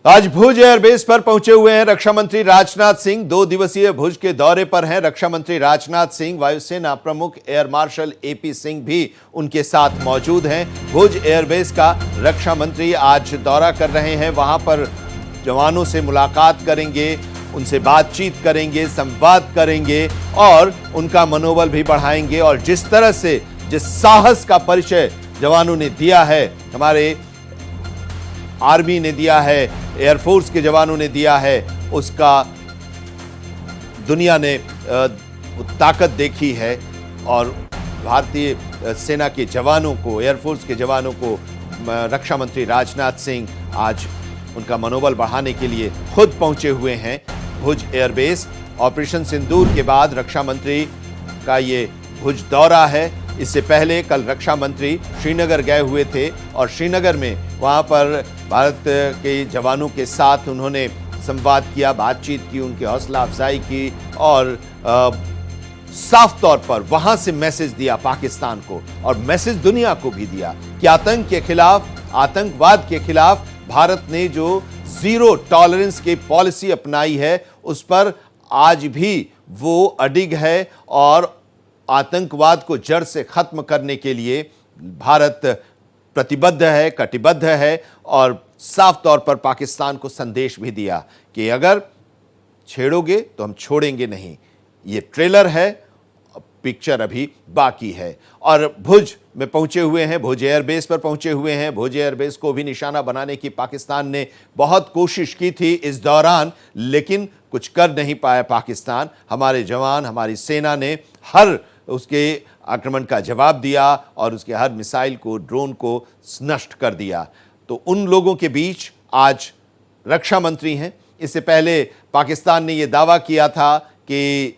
आज भुज एयरबेस पर पहुंचे हुए हैं रक्षा मंत्री राजनाथ सिंह। 2 दिवसीय भुज के दौरे पर हैं रक्षा मंत्री राजनाथ सिंह। वायुसेना प्रमुख एयर मार्शल एपी सिंह भी उनके साथ मौजूद हैं। भुज एयरबेस का रक्षा मंत्री आज दौरा कर रहे हैं। वहां पर जवानों से मुलाकात करेंगे, उनसे बातचीत करेंगे, संवाद करेंगे और उनका मनोबल भी बढ़ाएंगे। और जिस तरह से जिस साहस का परिचय जवानों ने दिया है, हमारे आर्मी ने दिया है, एयरफोर्स के जवानों ने दिया है, उसका दुनिया ने ताकत देखी है। और भारतीय सेना के जवानों को, एयरफोर्स के जवानों को रक्षा मंत्री राजनाथ सिंह आज उनका मनोबल बढ़ाने के लिए खुद पहुंचे हुए हैं भुज एयरबेस। ऑपरेशन सिंदूर के बाद रक्षा मंत्री का ये भुज दौरा है। इससे पहले कल रक्षा मंत्री श्रीनगर गए हुए थे और श्रीनगर में वहां पर भारत के जवानों के साथ उन्होंने संवाद किया, बातचीत की, उनकी हौसला अफजाई की और साफ तौर पर वहां से मैसेज दिया पाकिस्तान को और मैसेज दुनिया को भी दिया कि आतंक के खिलाफ, आतंकवाद के खिलाफ भारत ने जो जीरो टॉलरेंस की पॉलिसी अपनाई है उस पर आज भी वो अडिग है और आतंकवाद को जड़ से खत्म करने के लिए भारत प्रतिबद्ध है, कटिबद्ध है। और साफ तौर पर पाकिस्तान को संदेश भी दिया कि अगर छेड़ोगे तो हम छोड़ेंगे नहीं। ये ट्रेलर है, पिक्चर अभी बाकी है। और भुज में पहुंचे हुए हैं, भुज एयरबेस पर पहुंचे हुए हैं। भुज एयरबेस को भी निशाना बनाने की पाकिस्तान ने बहुत कोशिश की थी इस दौरान, लेकिन कुछ कर नहीं पाया पाकिस्तान। हमारे जवान, हमारी सेना ने हर उसके आक्रमण का जवाब दिया और उसके हर मिसाइल को, ड्रोन को नष्ट कर दिया। तो उन लोगों के बीच आज रक्षा मंत्री हैं। इससे पहले पाकिस्तान ने यह दावा किया था कि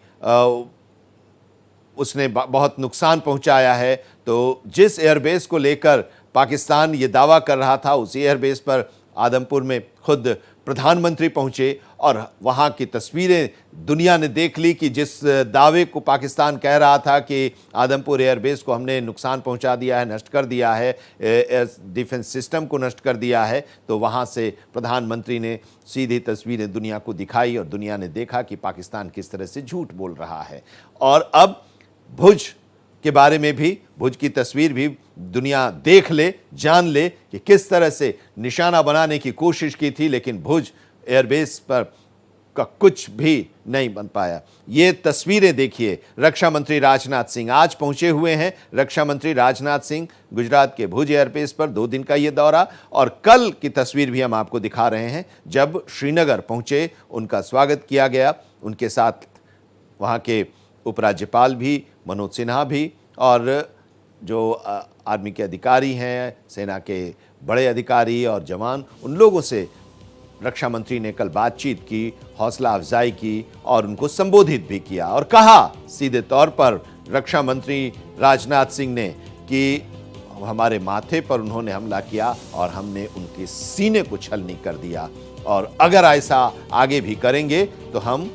उसने बहुत नुकसान पहुंचाया है। तो जिस एयरबेस को लेकर पाकिस्तान ये दावा कर रहा था, उसी एयरबेस पर आदमपुर में खुद प्रधानमंत्री पहुंचे और वहां की तस्वीरें दुनिया ने देख ली कि जिस दावे को पाकिस्तान कह रहा था कि आदमपुर एयरबेस को हमने नुकसान पहुंचा दिया है, नष्ट कर दिया है, एयर डिफेंस सिस्टम को नष्ट कर दिया है, तो वहां से प्रधानमंत्री ने सीधी तस्वीरें दुनिया को दिखाई और दुनिया ने देखा कि पाकिस्तान किस तरह से झूठ बोल रहा है। और अब भुज के बारे में भी, भुज की तस्वीर भी दुनिया देख ले, जान ले कि किस तरह से निशाना बनाने की कोशिश की थी, लेकिन भुज एयरबेस पर का कुछ भी नहीं बन पाया। ये तस्वीरें देखिए। रक्षा मंत्री राजनाथ सिंह आज पहुंचे हुए हैं। रक्षा मंत्री राजनाथ सिंह गुजरात के भुज एयरबेस पर 2 दिन का ये दौरा, और कल की तस्वीर भी हम आपको दिखा रहे हैं जब श्रीनगर पहुंचे, उनका स्वागत किया गया। उनके साथ वहां के उपराज्यपाल भी, मनोज सिन्हा भी, और जो आर्मी के अधिकारी हैं, सेना के बड़े अधिकारी और जवान, उन लोगों से रक्षा मंत्री ने कल बातचीत की, हौसला अफजाई की और उनको संबोधित भी किया। और कहा सीधे तौर पर रक्षा मंत्री राजनाथ सिंह ने कि हमारे माथे पर उन्होंने हमला किया और हमने उनके सीने को छलनी कर दिया, और अगर ऐसा आगे भी करेंगे तो हम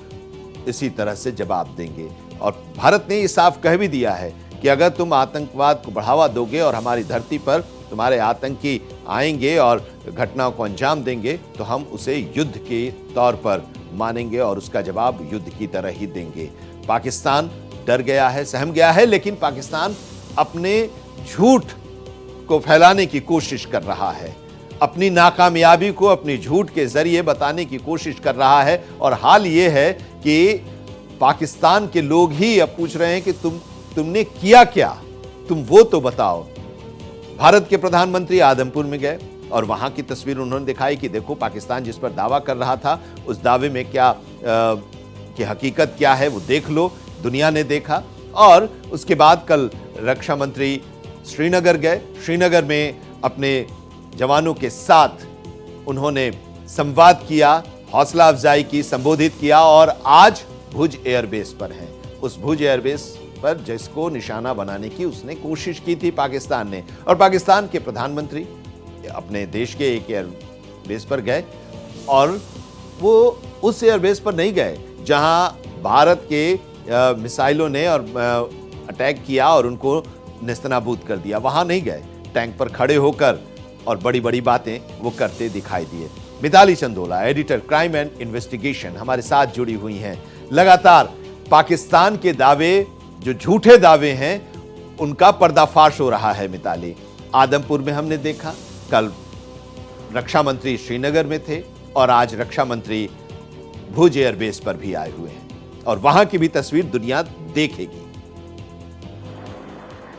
इसी तरह से जवाब देंगे। और भारत ने ये साफ कह भी दिया है कि अगर तुम आतंकवाद को बढ़ावा दोगे और हमारी धरती पर तुम्हारे आतंकी आएंगे और घटनाओं को अंजाम देंगे, तो हम उसे युद्ध के तौर पर मानेंगे और उसका जवाब युद्ध की तरह ही देंगे। पाकिस्तान डर गया है, सहम गया है, लेकिन पाकिस्तान अपने झूठ को फैलाने की कोशिश कर रहा है, अपनी नाकामयाबी को अपनी झूठ के जरिए बताने की कोशिश कर रहा है। और हाल ये है कि पाकिस्तान के लोग ही अब पूछ रहे हैं कि तुमने किया क्या, तुम वो तो बताओ। भारत के प्रधानमंत्री आदमपुर में गए और वहां की तस्वीर उन्होंने दिखाई कि देखो पाकिस्तान जिस पर दावा कर रहा था, उस दावे में क्या कि हकीकत क्या है वो देख लो। दुनिया ने देखा। और उसके बाद कल रक्षा मंत्री श्रीनगर गए। श्रीनगर में अपने जवानों के साथ उन्होंने संवाद किया, हौसला अफजाई की, संबोधित किया, और आज भुज एयरबेस पर हैं। उस भुज एयरबेस पर जिसको निशाना बनाने की उसने कोशिश की थी पाकिस्तान ने, और पाकिस्तान के प्रधानमंत्री अपने देश के एक एयरबेस पर गए, और वो उस एयरबेस पर नहीं गए जहां भारत के मिसाइलों ने और अटैक किया और उनको नेस्तनाबूद कर दिया। वहां नहीं गए, टैंक पर खड़े होकर और बड़ी बड़ी बातें वो करते दिखाई दिए। Mitali Chandola, editor crime and investigation, हमारे साथ जुड़ी हुई हैं। लगातार पाकिस्तान के दावे, जो झूठे दावे हैं, उनका पर्दाफाश हो रहा है। मिताली, आदमपुर में हमने देखा, कल रक्षा मंत्री श्रीनगर में थे और आज रक्षा मंत्री भुज एयरबेस पर भी आए हुए हैं और वहां की भी तस्वीर दुनिया देखेगी।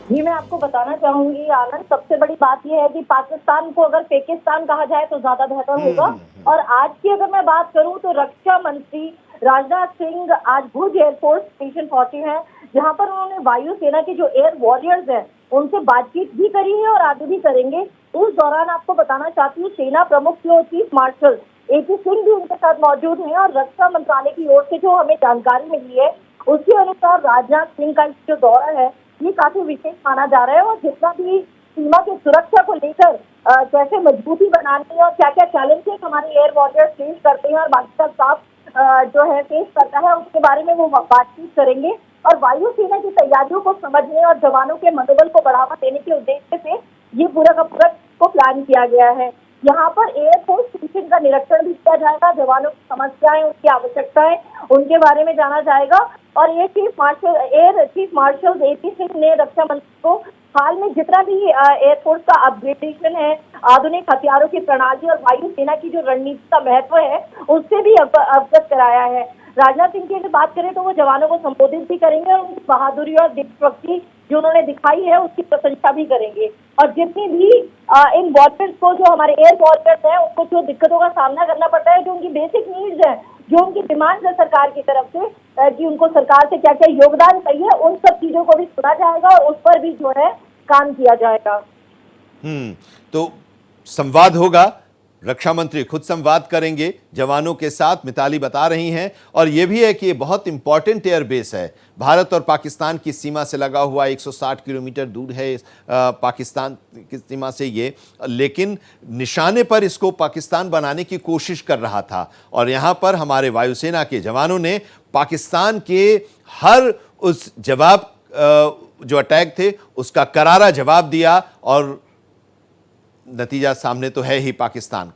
जी, मैं आपको बताना चाहूंगी आनंद, सबसे बड़ी बात यह है कि पाकिस्तान को अगर पाकिस्तान कहा जाए तो ज्यादा बेहतर होगा। और आज की अगर मैं बात करूं तो रक्षा मंत्री राजनाथ सिंह आज भुज एयरफोर्स स्टेशन पहुंचे हैं, जहां पर उन्होंने वायुसेना के जो एयर वॉरियर्स हैं उनसे बातचीत भी करी है और आगे भी करेंगे। उस दौरान आपको बताना चाहती हूँ, सेना प्रमुख जो चीफ मार्शल AP सिंह भी उनके साथ मौजूद हैं और रक्षा मंत्रालय की ओर से जो हमें जानकारी मिली है उसके अनुसार राजनाथ सिंह का जो दौरा है ये काफी विशेष माना जा रहा है। और जितना भी सीमा की सुरक्षा को लेकर कैसे मजबूती बनानी है और क्या क्या चैलेंजेस हमारे एयर वॉरियर्स फेस करते हैं और बाकी का स्टाफ जो है फेस करता है, उसके बारे में वो बातचीत करेंगे। और वायुसेना की तैयारियों को समझने और जवानों के मनोबल को बढ़ावा देने के उद्देश्य से ये पूरा का पूरा को प्लान किया गया है। यहाँ पर एयरफोर्स स्टेशन का निरीक्षण भी किया जाएगा, जवानों की समस्याएं, उनकी आवश्यकताएं, उनके बारे में जाना जाएगा। और air chief marshal AP Singh ने रक्षा मंत्री को हाल में जितना भी एयरफोर्स का अपग्रेडेशन है, आधुनिक हथियारों की प्रणाली और वायुसेना की जो रणनीति का महत्व है उससे भी अवगत कराया है। राजनाथ सिंह की अगर बात करें तो वो जवानों को संबोधित भी करेंगे और उनकी बहादुरी और देशभक्ति जो उन्होंने दिखाई है उसकी प्रशंसा भी करेंगे। और जितनी भी इन वॉरियर्स को, जो हमारे एयर वॉरियर्स हैं, उनको जो दिक्कतों का सामना करना पड़ता है, जो उनकी बेसिक नीड्स है, जो उनकी डिमांड्स है सरकार की तरफ से कि उनको सरकार से क्या क्या योगदान चाहिए, उन सब चीजों को भी सुना जाएगा और उस पर भी जो है काम किया जाएगा। तो संवाद होगा, रक्षा मंत्री खुद संवाद करेंगे जवानों के साथ, मिताली बता रही हैं। और यह भी है कि ये बहुत इंपॉर्टेंट एयरबेस है, भारत और पाकिस्तान की सीमा से लगा हुआ, 160 किलोमीटर दूर है पाकिस्तान की सीमा से ये, लेकिन निशाने पर इसको पाकिस्तान बनाने की कोशिश कर रहा था। और यहाँ पर हमारे वायुसेना के जवानों ने पाकिस्तान के हर उस जवाब जो अटैक थे उसका करारा जवाब दिया। और नतीजा सामने तो है ही, पाकिस्तान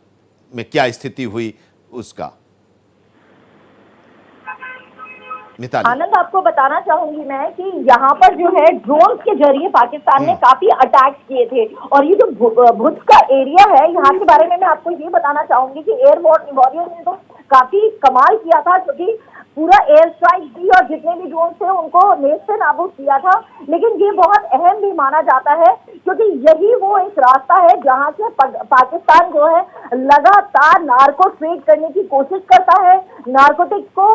में क्या स्थिति हुई उसका। मिताली, आनंद, आपको बताना चाहूंगी मैं कि यहाँ पर जो है ड्रोन के जरिए पाकिस्तान ने काफी अटैक किए थे। और ये जो भुज का एरिया है, यहाँ के बारे में मैं आपको ये बताना चाहूंगी कि एयर वॉरियर ने तो काफी कमाल किया था, क्योंकि पूरा एयर स्ट्राइक दी और जितने भी ड्रोन थे उनको नेस्तनाबूद नाबूद किया था। लेकिन ये बहुत अहम भी माना जाता है, क्योंकि यही वो एक रास्ता है जहां से पाकिस्तान जो है लगातार नार्को ट्रेड करने की कोशिश करता है, नार्कोटिक्स को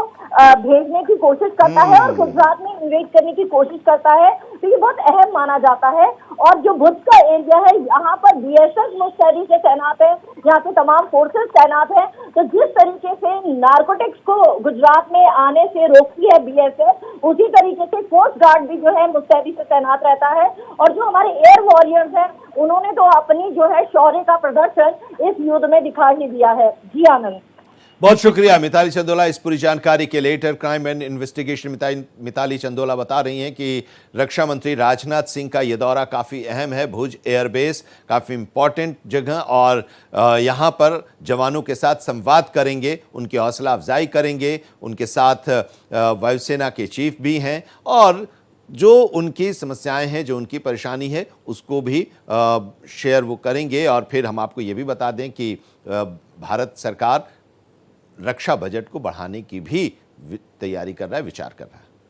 भेजने की कोशिश करता है और गुजरात में इन्वेड करने की कोशिश करता है। तो ये बहुत अहम माना जाता है। और जो भुज का एरिया है, यहाँ पर BSF मुस्तैदी से तैनात है, यहाँ के तमाम फोर्सेस तैनात है। तो जिस तरीके से नार्कोटिक्स को गुजरात में आने से रोकती है BSF, उसी तरीके से कोस्ट गार्ड भी जो है मुस्तैदी से तैनात रहता है। और जो हमारे एयर वॉरियर्स हैं, उन्होंने तो अपनी जो है शौर्य का प्रदर्शन इस युद्ध में दिखा ही दिया है। जी आनंद, बहुत शुक्रिया मिताली चंदोला इस पूरी जानकारी के लिए। Editor crime and investigation Mitali Chandola बता रही हैं कि रक्षा मंत्री राजनाथ सिंह का यह दौरा काफ़ी अहम है। भुज एयरबेस काफ़ी इंपॉर्टेंट जगह, और यहाँ पर जवानों के साथ संवाद करेंगे, उनकी हौसला अफजाई करेंगे। उनके साथ वायुसेना के चीफ भी हैं और जो उनकी समस्याएं हैं, जो उनकी परेशानी है, उसको भी शेयर वो करेंगे। और फिर हम आपको ये भी बता दें कि भारत सरकार रक्षा बजट को बढ़ाने की भी तैयारी कर रहा है, विचार कर रहा है।